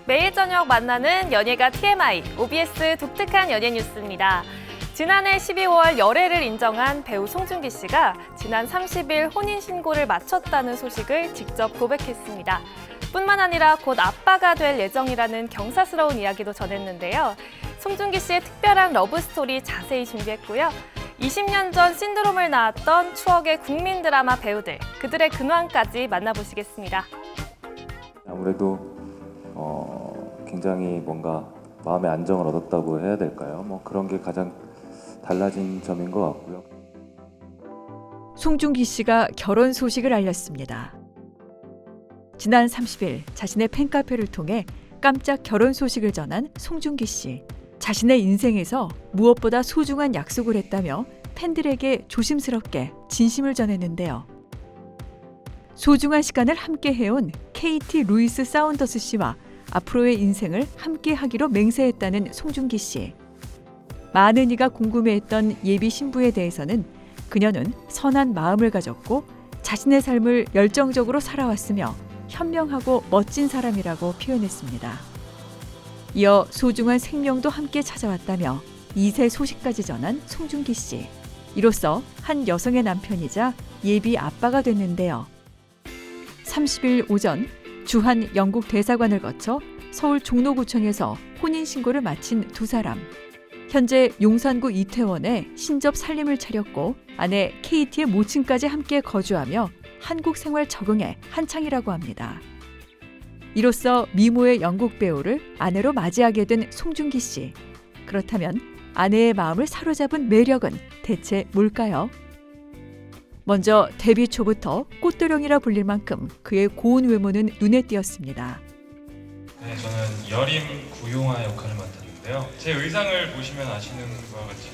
매일 저녁 만나는 연예가 TMI, OBS 독특한 연예 뉴스입니다. 지난해 12월 열애를 인정한 배우 송중기 씨가 지난 30일 혼인신고를 마쳤다는 소식을 직접 고백했습니다. 뿐만 아니라 곧 아빠가 될 예정이라는 경사스러운 이야기도 전했는데요. 송중기 씨의 특별한 러브스토리 자세히 준비했고요. 20년 전 신드롬을 낳았던 추억의 국민 드라마 배우들, 그들의 근황까지 만나보시겠습니다. 아무래도 굉장히 뭔가 마음의 안정을 얻었다고 해야 될까요? 그런 게 가장 달라진 점인 것 같고요. 송중기 씨가 결혼 소식을 알렸습니다. 지난 30일 자신의 팬카페를 통해 깜짝 결혼 소식을 전한 송중기 씨. 자신의 인생에서 무엇보다 소중한 약속을 했다며 팬들에게 조심스럽게 진심을 전했는데요. 소중한 시간을 함께 해온 KT 루이스 사운더스 씨와 앞으로의 인생을 함께 하기로 맹세했다는 송중기 씨. 많은 이가 궁금해했던 예비 신부에 대해서는 그녀는 선한 마음을 가졌고 자신의 삶을 열정적으로 살아왔으며 현명하고 멋진 사람이라고 표현했습니다. 이어 소중한 생명도 함께 찾아왔다며 2세 소식까지 전한 송중기 씨. 이로써 한 여성의 남편이자 예비 아빠가 됐는데요. 30일 오전 주한 영국 대사관을 거쳐 서울 종로구청에서 혼인신고를 마친 두 사람. 현재 용산구 이태원에 신접 살림을 차렸고 아내 KT의 모친까지 함께 거주하며 한국 생활 적응에 한창이라고 합니다. 이로써 미모의 영국 배우를 아내로 맞이하게 된 송중기 씨. 그렇다면 아내의 마음을 사로잡은 매력은 대체 뭘까요? 먼저 데뷔 초부터 꽃도령이라 불릴 만큼 그의 고운 외모는 눈에 띄었습니다. 네, 저는 여림 구용화 역할을 맡았는데요. 제 의상을 보시면 아시는 것과 같이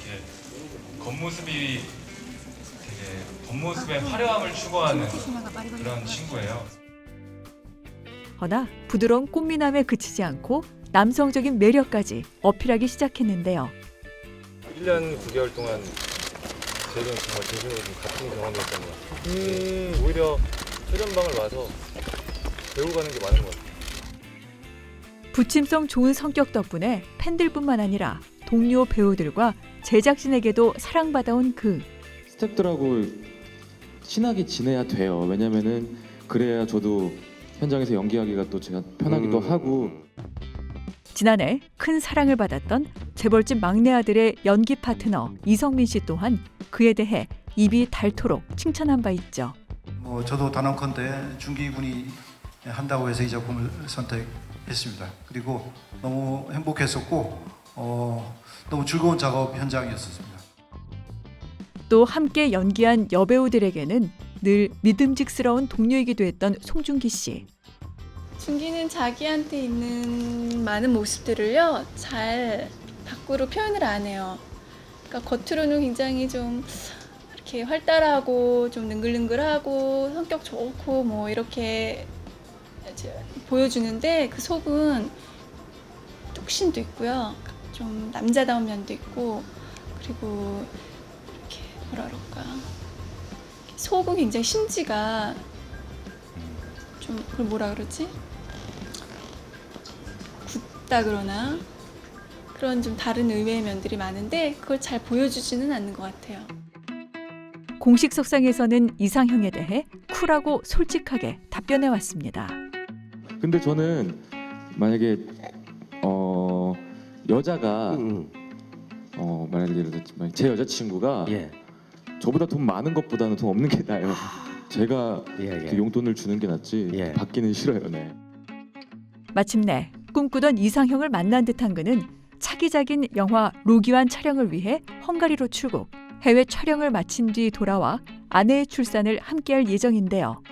겉모습의 화려함을 추구하는 그런 친구예요. 허나 부드러운 꽃미남에 그치지 않고 남성적인 매력까지 어필하기 시작했는데요. 1년 9개월 동안 저희는 정말 진심으로 좀 같은 경험이었던 것 같아요. 오히려 촬영방을 와서 배우고 가는 게 많은 것 같아요. 부침성 좋은 성격 덕분에 팬들뿐만 아니라 동료 배우들과 제작진에게도 사랑받아온 그. 스태프들하고 친하게 지내야 돼요. 왜냐면은 그래야 저도 현장에서 연기하기가 또 제가 편하기도 하고. 지난해 큰 사랑을 받았던 재벌집 막내 아들의 연기 파트너 이성민 씨 또한 그에 대해 입이 닳도록 칭찬한 바 있죠. 저도 단언컨대 중기 군이 한다고 해서 이 작품을 선택했습니다. 그리고 너무 행복했었고 너무 즐거운 작업 현장이었습니다. 또 함께 연기한 여배우들에게는 늘 믿음직스러운 동료이기도 했던 송중기 씨. 중기는 자기한테 있는 많은 모습들을요 잘 밖으로 표현을 안 해요. 그러니까 겉으로는 굉장히 좀 이렇게 활달하고 좀 능글능글하고 성격 좋고 이렇게 보여주는데 그 속은 뚝심도 있고요. 좀 남자다운 면도 있고 그리고 이렇게 뭐라 그럴까 속은 굉장히 심지가 좀 그걸 뭐라 그러지? 굳다 그러나 그런 좀 다른 의외의 면들이 많은데 그걸 잘 보여주지는 않는 것 같아요. 공식 석상에서는 이상형에 대해 쿨하고 솔직하게 답변해 왔습니다. 근데 저는 만약에 여자가 만약에 제 여자친구가 저보다 돈 많은 것보다는 돈 없는 게 나아요. 제가 그 용돈을 주는 게 낫지 받기는 싫어요. 네. 마침내 꿈꾸던 이상형을 만난 듯한 그는 차기작인 영화 로기완 촬영을 위해 헝가리로 출국, 해외 촬영을 마친 뒤 돌아와 아내의 출산을 함께할 예정인데요.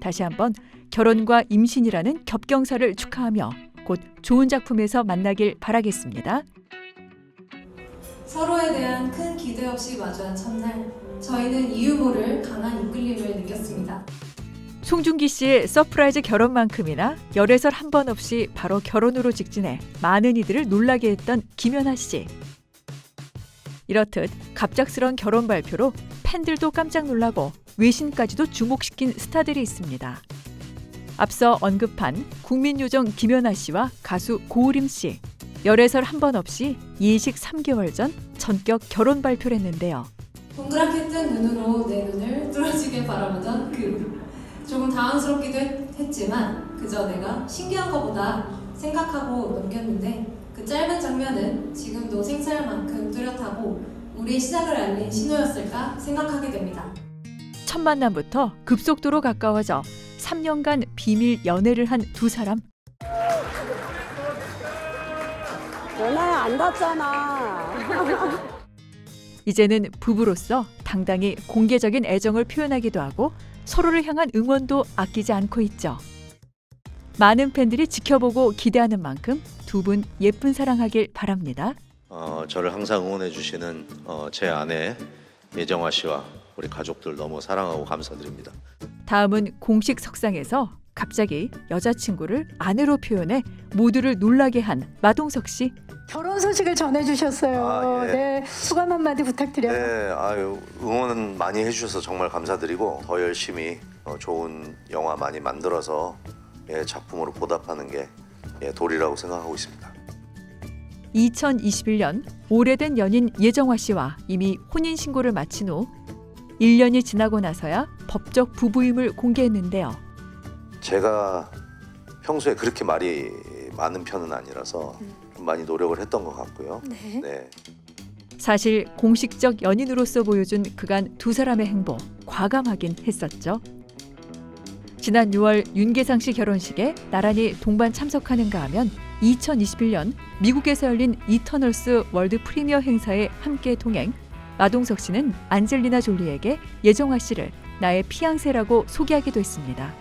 다시 한번 결혼과 임신이라는 겹경사를 축하하며 곧 좋은 작품에서 만나길 바라겠습니다. 서로에 대한 큰 기대 없이 마주한 첫날, 저희는 이유 모를 강한 이끌림을 느꼈습니다. 송중기 씨의 서프라이즈 결혼만큼이나 열애설 한 번 없이 바로 결혼으로 직진해 많은 이들을 놀라게 했던 김연아 씨. 이렇듯 갑작스러운 결혼 발표로 팬들도 깜짝 놀라고 외신까지도 주목시킨 스타들이 있습니다. 앞서 언급한 국민요정 김연아 씨와 가수 고우림 씨. 열애설 한 번 없이 예식 3개월 전 전격 결혼 발표를 했는데요. 동그랗게 뜬 눈으로 내 눈을 뚫어지게 바라보던 그 조금 당황스럽기도 했지만 그저 내가 신기한 것보다 생각하고 넘겼는데 그 짧은 장면은 지금도 생사만큼 뚜렷하고 우리의 시작을 알린 신호였을까 생각하게 됩니다. 첫 만남부터 급속도로 가까워져 3년간 비밀 연애를 한 두 사람. 연아야 안 닿잖아. 이제는 부부로서 당당히 공개적인 애정을 표현하기도 하고 서로를 향한 응원도 아끼지 않고 있죠. 많은 팬들이 지켜보고 기대하는 만큼 두 분 예쁜 사랑하길 바랍니다. 저를 항상 응원해 주시는 제 아내 예정화 씨와 우리 가족들 너무 사랑하고 감사드립니다. 다음은 공식 석상에서 갑자기 여자친구를 아내로 표현해 모두를 놀라게 한 마동석 씨. 결혼 소식을 전해주셨어요. 예. 네, 소감 한마디 부탁드려요. 네, 응원은 많이 해주셔서 정말 감사드리고 더 열심히 좋은 영화 많이 만들어서 작품으로 보답하는 게 도리라고 생각하고 있습니다. 2021년 오래된 연인 예정화 씨와 이미 혼인신고를 마친 후 1년이 지나고 나서야 법적 부부임을 공개했는데요. 제가 평소에 그렇게 말이 많은 편은 아니라서 좀 많이 노력을 했던 것 같고요. 네. 사실 공식적 연인으로서 보여준 그간 두 사람의 행보 과감하긴 했었죠. 지난 6월 윤계상 씨 결혼식에 나란히 동반 참석하는가 하면 2021년 미국에서 열린 이터널스 월드 프리미어 행사에 함께 동행. 마동석 씨는 안젤리나 졸리에게 예정화 씨를 나의 피앙세라고 소개하기도 했습니다.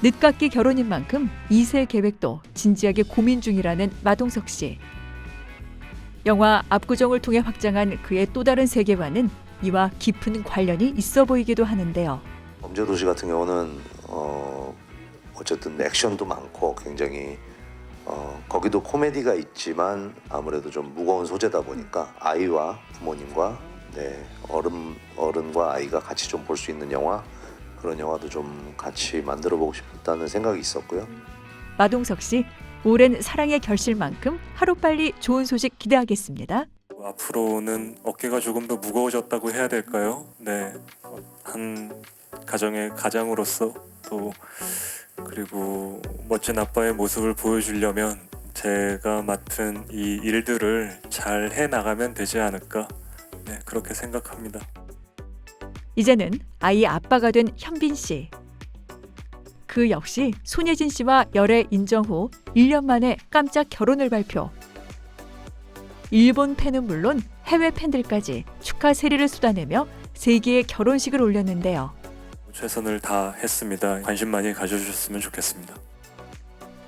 늦깎이 결혼인 만큼 2세 계획도 진지하게 고민 중이라는 마동석 씨. 영화 압구정을 통해 확장한 그의 또 다른 세계관은 이와 깊은 관련이 있어 보이기도 하는데요. 범죄도시 같은 경우는 어쨌든 액션도 많고 굉장히 거기도 코미디가 있지만 아무래도 좀 무거운 소재다 보니까 아이와 부모님과 어른과 아이가 같이 좀 볼 수 있는 영화, 그런 영화도 좀 같이 만들어보고 싶다는 생각이 있었고요. 마동석 씨, 오랜 사랑의 결실만큼 하루빨리 좋은 소식 기대하겠습니다. 앞으로는 어깨가 조금 더 무거워졌다고 해야 될까요? 네, 한 가정의 가장으로서 또 그리고 멋진 아빠의 모습을 보여주려면 제가 맡은 이 일들을 잘 해나가면 되지 않을까, 네, 그렇게 생각합니다. 이제는 아이 아빠가 된 현빈 씨. 그 역시 손예진 씨와 열애 인정 후 1년 만에 깜짝 결혼을 발표. 일본 팬은 물론 해외 팬들까지 축하 세리를 쏟아내며 세계의 결혼식을 올렸는데요. 최선을 다했습니다. 관심 많이 가져주셨으면 좋겠습니다.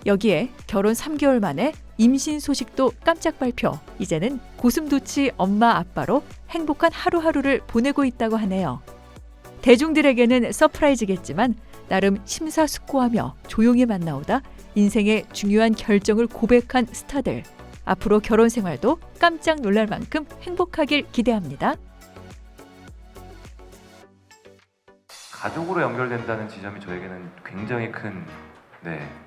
여기에 결혼 3개월 만에 임신 소식도 깜짝 발표. 이제는 고슴도치 엄마 아빠로 행복한 하루하루를 보내고 있다고 하네요. 대중들에게는 서프라이즈겠지만 나름 심사숙고하며 조용히 만나오다 인생의 중요한 결정을 고백한 스타들. 앞으로 결혼 생활도 깜짝 놀랄 만큼 행복하길 기대합니다. 가족으로 연결된다는 지점이 저에게는 굉장히 큰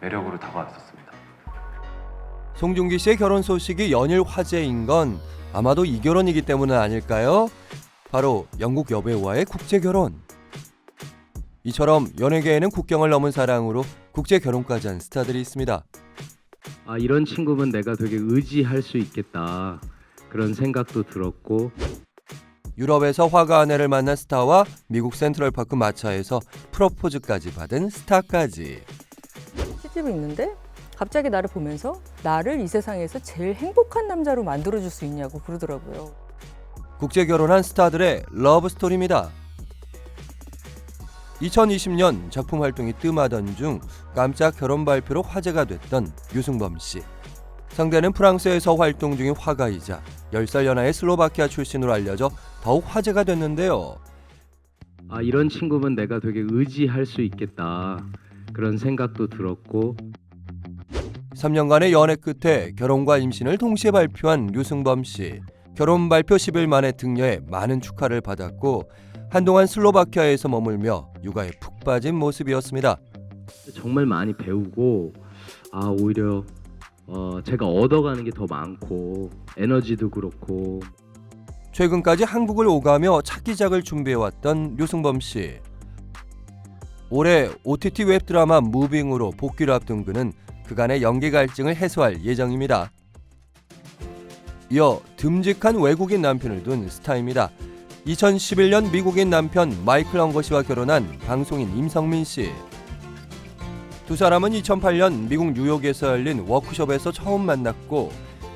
매력으로 다가왔었습니다. 송중기 씨의 결혼 소식이 연일 화제인 건 아마도 이 결혼이기 때문은 아닐까요? 바로 영국 여배우와의 국제 결혼. 이처럼 연예계에는 국경을 넘은 사랑으로 국제 결혼까지 한 스타들이 있습니다. 이런 친구면 내가 되게 의지할 수 있겠다, 그런 생각도 들었고. 유럽에서 화가 아내를 만난 스타와 미국 센트럴파크 마차에서 프로포즈까지 받은 스타까지. 시집이 있는데 갑자기 나를 보면서 나를 이 세상에서 제일 행복한 남자로 만들어줄 수 있냐고 그러더라고요. 국제 결혼한 스타들의 러브 스토리입니다. 2020년 작품 활동이 뜸하던 중 깜짝 결혼 발표로 화제가 됐던 유승범 씨. 상대는 프랑스에서 활동 중인 화가이자 10살 연하의 슬로바키아 출신으로 알려져 더욱 화제가 됐는데요. 이런 친구면 내가 되게 의지할 수 있겠다, 그런 생각도 들었고. 3년간의 연애 끝에 결혼과 임신을 동시에 발표한 유승범 씨. 결혼 발표 10일 만에 등려해 많은 축하를 받았고 한동안 슬로바키아에서 머물며 육아에 푹 빠진 모습이었습니다. 정말 많이 배우고 오히려 제가 얻어가는 게 더 많고 에너지도 그렇고. 최근까지 한국을 오가며 차기작을 준비해왔던 류승범 씨. 올해 OTT 웹드라마 무빙으로 복귀를 앞둔 그는 그간의 연기 갈증을 해소할 예정입니다. 이어 듬직한 외국인 남편을 둔 스타입니다. 2011년 미국인 남편 마이클 헝거 씨와 결혼한 방송인 임성민 씨. 두 사람은 2008년 미국 뉴욕에서 열린 워크숍에서 처음 만났고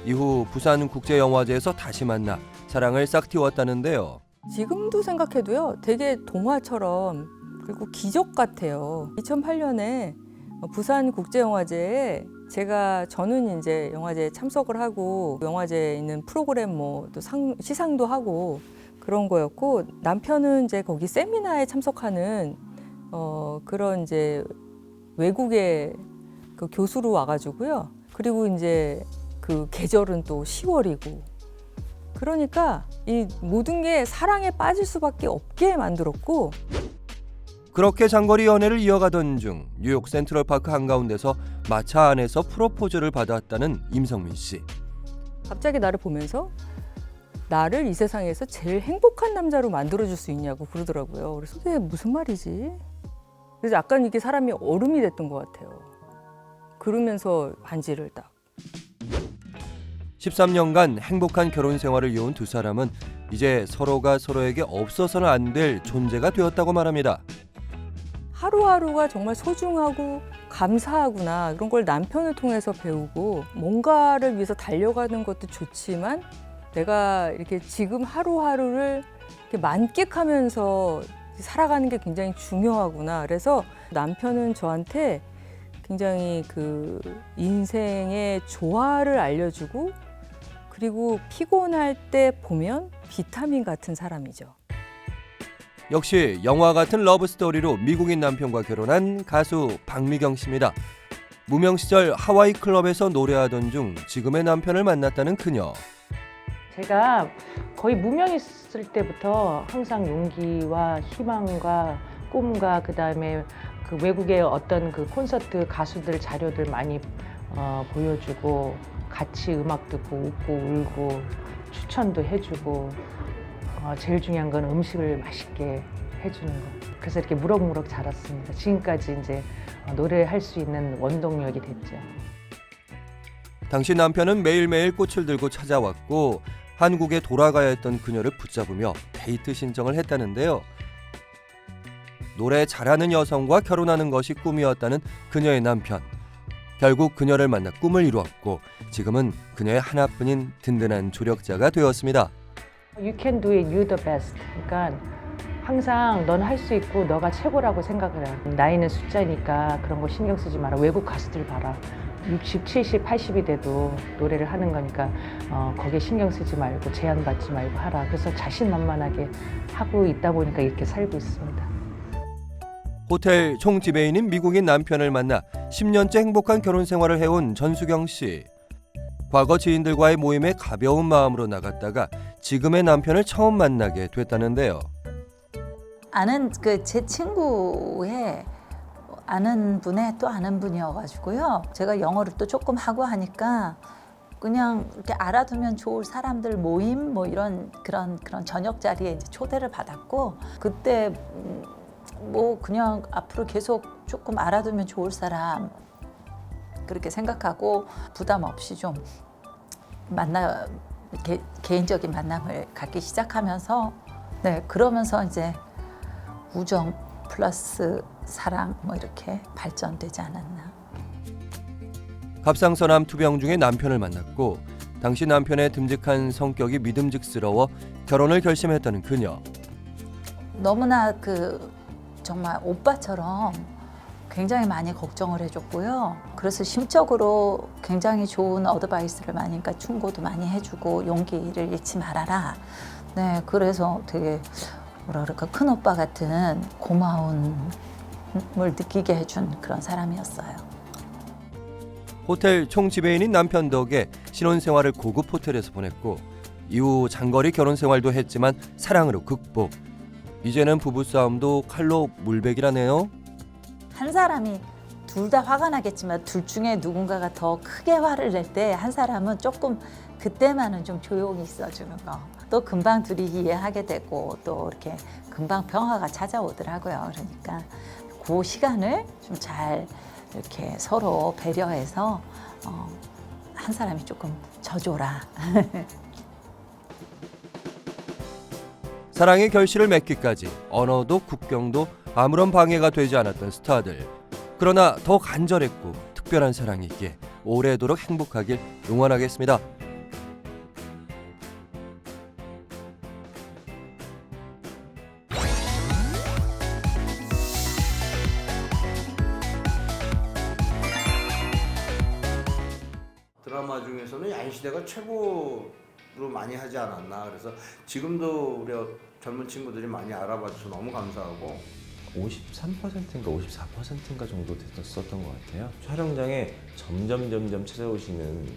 이후 부산국제영화제에서 다시 만나 사랑을 싹 틔웠다는데요. 지금도 생각해도요, 되게 동화처럼 그리고 기적 같아요. 2008년에 부산국제영화제에 저는 이제 영화제에 참석을 하고 영화제에 있는 프로그램 또 시상도 하고 그런 거였고, 남편은 이제 거기 세미나에 참석하는 그런 이제 외국의 그 교수로 와가지고요. 그리고 이제 그 계절은 또 10월이고, 그러니까 이 모든 게 사랑에 빠질 수밖에 없게 만들었고. 그렇게 장거리 연애를 이어가던 중 뉴욕 센트럴파크 한가운데서 마차 안에서 프로포즈를 받았다는 임성민 씨. 갑자기 나를 보면서 나를 이 세상에서 제일 행복한 남자로 만들어줄 수 있냐고 그러더라고요. 그래서 그게 무슨 말이지? 그래서 약간 이게 사람이 얼음이 됐던 것 같아요. 그러면서 반지를 딱. 13년간 행복한 결혼 생활을 이어온 두 사람은 이제 서로가 서로에게 없어서는 안 될 존재가 되었다고 말합니다. 하루하루가 정말 소중하고 감사하구나, 그런 걸 남편을 통해서 배우고, 뭔가를 위해서 달려가는 것도 좋지만 내가 이렇게 지금 하루하루를 이렇게 만끽하면서 살아가는 게 굉장히 중요하구나. 그래서 남편은 저한테 굉장히 그 인생의 조화를 알려주고, 그리고 피곤할 때 보면 비타민 같은 사람이죠. 역시 영화 같은 러브스토리로 미국인 남편과 결혼한 가수 박미경 씨입니다. 무명 시절 하와이 클럽에서 노래하던 중 지금의 남편을 만났다는 그녀. 제가 거의 무명했을 때부터 항상 용기와 희망과 꿈과 그다음에 그 외국의 어떤 그 콘서트 가수들 자료들 많이 보여주고, 같이 음악 듣고 웃고 울고 추천도 해주고, 제일 중요한 건 음식을 맛있게 해주는 거. 그래서 이렇게 무럭무럭 자랐습니다. 지금까지 이제 노래할 수 있는 원동력이 됐죠. 당시 남편은 매일매일 꽃을 들고 찾아왔고 한국에 돌아가야 했던 그녀를 붙잡으며 데이트 신청을 했다는데요. 노래 잘하는 여성과 결혼하는 것이 꿈이었다는 그녀의 남편. 결국 그녀를 만나 꿈을 이루었고 지금은 그녀의 하나뿐인 든든한 조력자가 되었습니다. You can do it, you the best. 그러니까 항상 넌 할 수 있고 너가 최고라고 생각을 해. 나이는 숫자니까 그런 거 신경 쓰지 마라. 외국 가수들 봐라. 60, 70, 80이 돼도 노래를 하는 거니까 거기에 신경 쓰지 말고 제한 받지 말고 하라. 그래서 자신만만하게 하고 있다 보니까 이렇게 살고 있습니다. 호텔 총지배인인 미국인 남편을 만나 10년째 행복한 결혼 생활을 해온 전수경 씨. 과거 지인들과의 모임에 가벼운 마음으로 나갔다가 지금의 남편을 처음 만나게 됐다는데요. 아는 제 친구의 아는 분의 또 아는 분이어가지고요. 제가 영어를 또 조금 하고 하니까 그냥 이렇게 알아두면 좋을 사람들 모임 이런 그런 저녁 자리에 이제 초대를 받았고, 그때 그냥 앞으로 계속 조금 알아두면 좋을 사람 그렇게 생각하고 부담 없이 좀 개인적인 만남을 갖기 시작하면서, 그러면서 이제 우정 플러스 사랑 이렇게 발전되지 않았나. 갑상선암 투병 중에 남편을 만났고 당시 남편의 듬직한 성격이 믿음직스러워 결혼을 결심했다는 그녀. 너무나 정말 오빠처럼 굉장히 많이 걱정을 해줬고요. 그래서 심적으로 굉장히 좋은 어드바이스를 많이, 그러니까 충고도 많이 해주고 용기를 잃지 말아라. 그래서 되게 큰 오빠 같은 고마움을 느끼게 해준 그런 사람이었어요. 호텔 총지배인인 남편 덕에 신혼생활을 고급 호텔에서 보냈고 이후 장거리 결혼 생활도 했지만 사랑으로 극복. 이제는 부부싸움도 칼로 물베기라네요. 한 사람이 둘 다 화가 나겠지만 둘 중에 누군가가 더 크게 화를 낼 때 한 사람은 조금 그때만은 좀 조용히 있어주는 거. 또 금방 둘이 이해하게 되고 또 이렇게 금방 평화가 찾아오더라고요. 그러니까 그 시간을 좀 잘 이렇게 서로 배려해서 한 사람이 조금 져줘라. 사랑의 결실을 맺기까지 언어도 국경도 아무런 방해가 되지 않았던 스타들. 그러나 더 간절했고 특별한 사랑이 있기에 오래도록 행복하길 응원하겠습니다. 드라마 중에서는 야인시대가 최고로 많이 하지 않았나. 그래서 지금도 우리 젊은 친구들이 많이 알아봐줘서 너무 감사하고 53%인가 54%인가 정도 됐었던 것 같아요. 촬영장에 점점 찾아오시는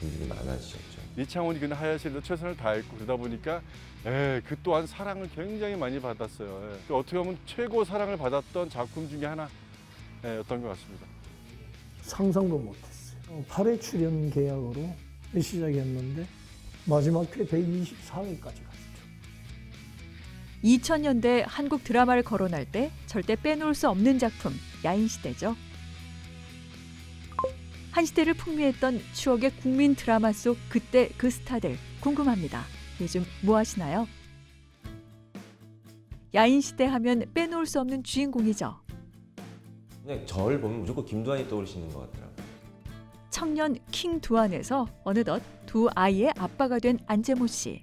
분들이 많아지셨죠. 이창훈이 그냥 하야실도 최선을 다했고 그러다 보니까 그 또한 사랑을 굉장히 많이 받았어요. 어떻게 보면 최고 사랑을 받았던 작품 중에 하나였던 것 같습니다. 상상도 못했어요. 8회 출연 계약으로 시작했는데 마지막 회 124회까지 갔죠. 2000년대 한국 드라마를 거론할 때 절대 빼놓을 수 없는 작품 야인시대죠. 한 시대를 풍미했던 추억의 국민 드라마 속 그때 그 스타들 궁금합니다. 요즘 뭐 하시나요? 야인시대 하면 빼놓을 수 없는 주인공이죠. 그냥 저를 보면 무조건 김두한이 떠오르시는 것 같더라고요. 청년 킹 두한에서 어느덧 두 아이의 아빠가 된 안재모 씨.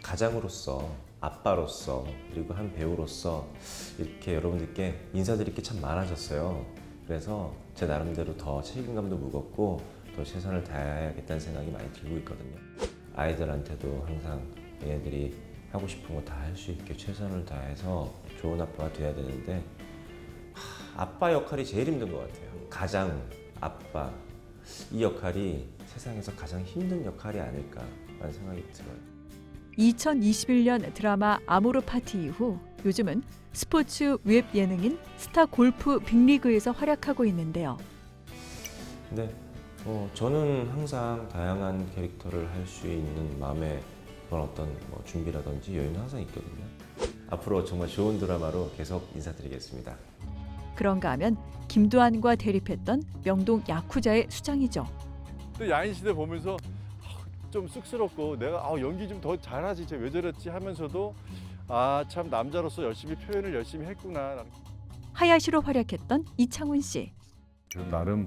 가장으로서, 아빠로서, 그리고 한 배우로서 이렇게 여러분들께 인사드릴 게 참 많아졌어요. 그래서 제 나름대로 더 책임감도 무겁고 더 최선을 다해야겠다는 생각이 많이 들고 있거든요. 아이들한테도 항상 얘네들이 하고 싶은 거 다 할 수 있게 최선을 다해서 좋은 아빠가 돼야 되는데 아빠 역할이 제일 힘든 것 같아요. 가장, 아빠 이 역할이 세상에서 가장 힘든 역할이 아닐까라는 생각이 들어요. 2021년 드라마 아모르 파티 이후 요즘은 스포츠 웹 예능인 스타 골프 빅리그에서 활약하고 있는데요. 네, 저는 항상 다양한 캐릭터를 할 수 있는 마음의 그런 어떤 준비라든지 여유는 항상 있거든요. 앞으로 정말 좋은 드라마로 계속 인사드리겠습니다. 그런가 하면 김두한과 대립했던 명동 야쿠자의 수장이죠. 또 야인시대 보면서 좀 쑥스럽고 내가 연기 좀 더 잘하지 쟤 왜 저랬지 하면서도 참 남자로서 열심히 표현을 열심히 했구나. 하야시로 활약했던 이창훈 씨. 나름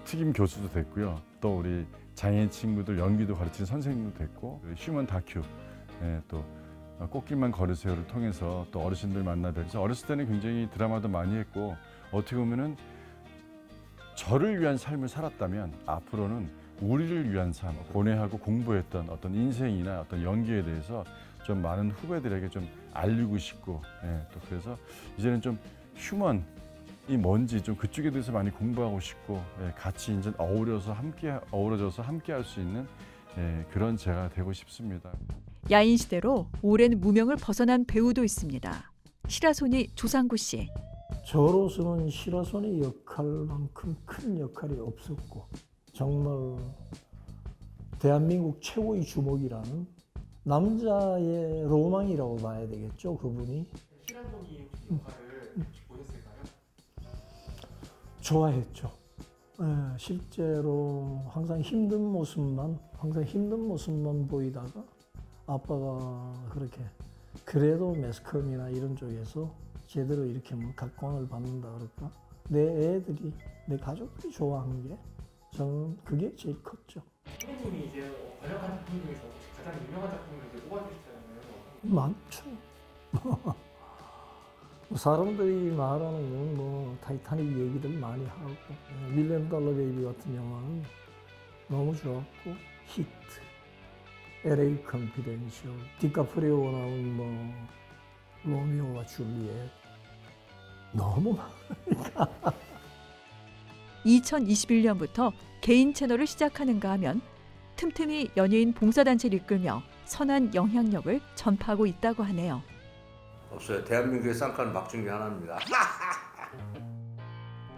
특임 교수도 됐고요. 또 우리 장애인 친구들 연기도 가르치는 선생님도 됐고 휴먼 다큐 또 꽃길만 걸으세요를 통해서 또 어르신들 만나뵈서 어렸을 때는 굉장히 드라마도 많이 했고 어떻게 보면은 저를 위한 삶을 살았다면 앞으로는 우리를 위한 삶, 고뇌하고 공부했던 어떤 인생이나 어떤 연기에 대해서 좀 많은 후배들에게 좀 알리고 싶고 또 그래서 이제는 좀 휴먼이 뭔지 좀 그쪽에 대해서 많이 공부하고 싶고 같이 이제 어우러져서 함께 할 수 있는 그런 제가 되고 싶습니다. 야인시대로 오랜 무명을 벗어난 배우도 있습니다. 시라소니 조상구 씨. 저로서는 시라소니 역할만큼 큰 역할이 없었고 정말 대한민국 최고의 주목이라는 남자의 로망이라고 봐야 되겠죠, 그분이. 시라소니 역할을 보셨을까요? 좋아했죠. 실제로 항상 힘든 모습만 보이다가 아빠가 그렇게 그래도 매스컴이나 이런 쪽에서 제대로 이렇게 각광을 받는다 그럴까? 내 애들이, 내 가족들이 좋아하는 게 저는 그게 제일 컸죠. 선생님이 이제 번역한 작품 중에서 가장 유명한 작품을 이제 꼽아주시잖아요. 많죠. 사람들이 말하는 건 타이타닉 얘기들 많이 하고 밀리언 달러 베이비 같은 영화는 너무 좋았고 히트, LA 컨피덴셜, 디카프리오 나온 로미오와 줄리엣 너무 많으니까. 2021년부터 개인 채널을 시작하는가 하면 틈틈이 연예인 봉사단체를 이끌며 선한 영향력을 전파하고 있다고 하네요. 없어요. 대한민국의 쌍칼은 박준기 하나입니다.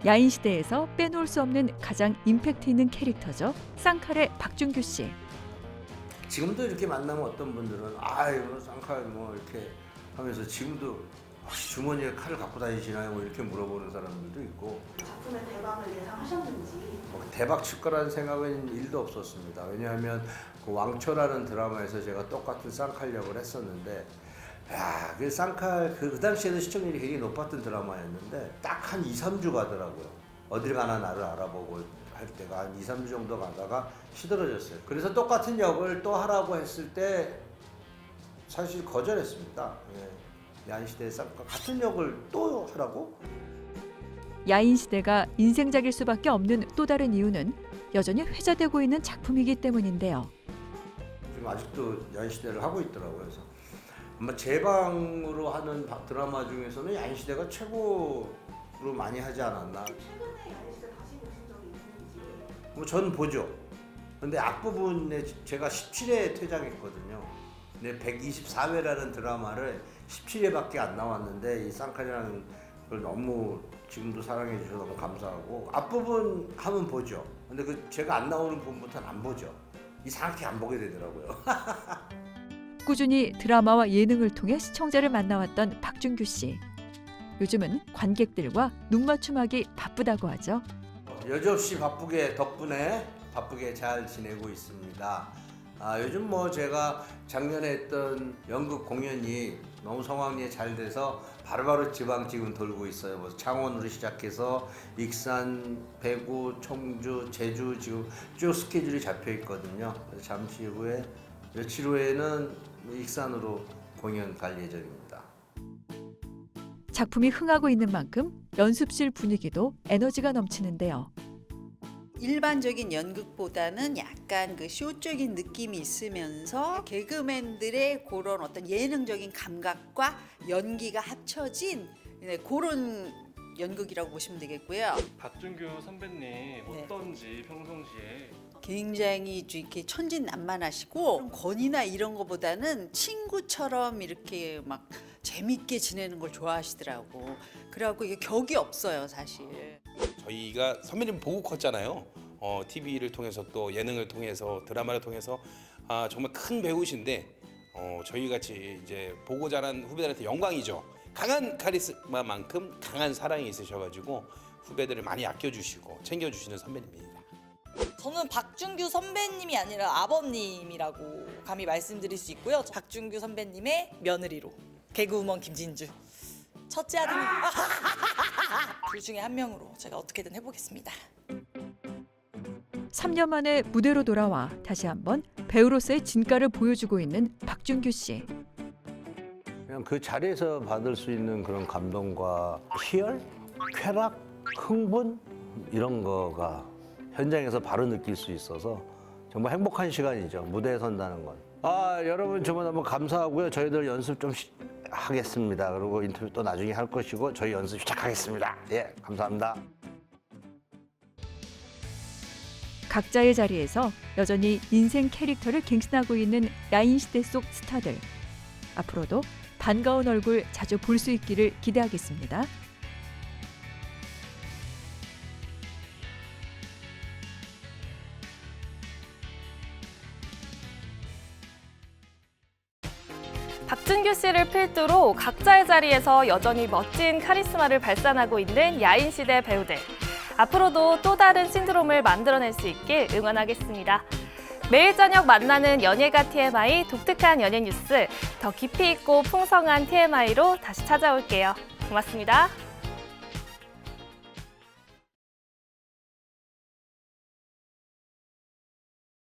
야인시대에서 빼놓을 수 없는 가장 임팩트 있는 캐릭터죠. 쌍칼의 박준규 씨. 지금도 이렇게 만나면 어떤 분들은 아유 쌍칼 뭐 이렇게 하면서 지금도 혹시 주머니에 칼을 갖고 다니시나요? 뭐 이렇게 물어보는 사람들도 있고. 작품의 대박을 예상하셨는지? 대박 칠 거라는 생각은 1도 없었습니다. 왜냐하면 그 왕초라는 드라마에서 제가 똑같은 쌍칼 역을 했었는데 야, 그 쌍칼 그 당시에는 시청률이 굉장히 높았던 드라마였는데 딱 한 2, 3주 가더라고요. 어딜 가나 나를 알아보고 할 때가 한 2, 3주 정도 가다가 시들어졌어요. 그래서 똑같은 역을 또 하라고 했을 때 사실 거절했습니다. 예. 야인시대의 쌍칼 같은 역을 또 하라고? 야인시대가 인생작일 수밖에 없는 또 다른 이유는 여전히 회자되고 있는 작품이기 때문인데요. 지금 아직도 야인시대를 하고 있더라고요. 그래서 아마 제 방으로 하는 드라마 중에서는 야인시대가 최고로 많이 하지 않았나. 최근에 야인시대 다시 보신 적이 있는지? 뭐 전 보죠. 근데 앞부분에 제가 17회에 퇴장했거든요. 근데 124회라는 드라마를 17회밖에 안 나왔는데 이 쌍칼이라는 걸 너무 지금도 사랑해 주셔서 너무 감사하고 앞부분 하면 보죠. 근데 그 제가 안 나오는 부분부터는 안 보죠. 이상하게 안 보게 되더라고요. 꾸준히 드라마와 예능을 통해 시청자를 만나왔던 박준규 씨. 요즘은 관객들과 눈맞춤하기 바쁘다고 하죠. 여지없이 덕분에 바쁘게 잘 지내고 있습니다. 요즘 뭐 제가 작년에 했던 연극 공연이 너무 성황리에 잘 돼서 바로바로 지방 지금 돌고 있어요. 뭐 창원으로 시작해서 익산, 대구, 청주, 제주 지금 쭉 스케줄이 잡혀 있거든요. 그래서 잠시 후에 며칠 후에는 익산으로 공연 갈 예정입니다. 작품이 흥하고 있는 만큼 연습실 분위기도 에너지가 넘치는데요. 일반적인 연극보다는 약간 그 쇼적인 느낌이 있으면서 개그맨들의 그런 어떤 예능적인 감각과 연기가 합쳐진 그런 연극이라고 보시면 되겠고요. 박준규 선배님 어떤지 평상시에 굉장히 이렇게 천진난만하시고 권위나 이런 거보다는 친구처럼 이렇게 막 재밌게 지내는 걸 좋아하시더라고. 그래갖고 이게 격이 없어요, 사실. 저희가 선배님 보고 컸잖아요. TV를 통해서 또 예능을 통해서 드라마를 통해서 정말 큰 배우신데 저희 같이 이제 보고 자란 후배들한테 영광이죠. 강한 카리스마만큼 강한 사랑이 있으셔가지고 후배들을 많이 아껴주시고 챙겨주시는 선배님입니다. 저는 박준규 선배님이 아니라 아버님이라고 감히 말씀드릴 수 있고요. 박준규 선배님의 며느리로 개그우먼 김진주 첫째 아드님 둘 중에 한 명으로 제가 어떻게든 해보겠습니다. 3년 만에 무대로 돌아와 다시 한번 배우로서의 진가를 보여주고 있는 박준규 씨. 그냥 그 자리에서 받을 수 있는 그런 감동과 희열, 쾌락, 흥분 이런 거가 현장에서 바로 느낄 수 있어서 정말 행복한 시간이죠. 무대에 선다는 건. 여러분 정말 너무 감사하고요. 저희들 연습 좀 하겠습니다. 그리고 인터뷰 또 나중에 할 것이고 저희 연습 시작하겠습니다. 예, 감사합니다. 각자의 자리에서 여전히 인생 캐릭터를 갱신하고 있는 야인시대 속 스타들. 앞으로도 반가운 얼굴 자주 볼 수 있기를 기대하겠습니다. 박준규 씨를 필두로 각자의 자리에서 여전히 멋진 카리스마를 발산하고 있는 야인시대 배우들. 앞으로도 또 다른 신드롬을 만들어낼 수 있길 응원하겠습니다. 매일 저녁 만나는 연예가 TMI 독특한 연예 뉴스, 더 깊이 있고 풍성한 TMI로 다시 찾아올게요. 고맙습니다.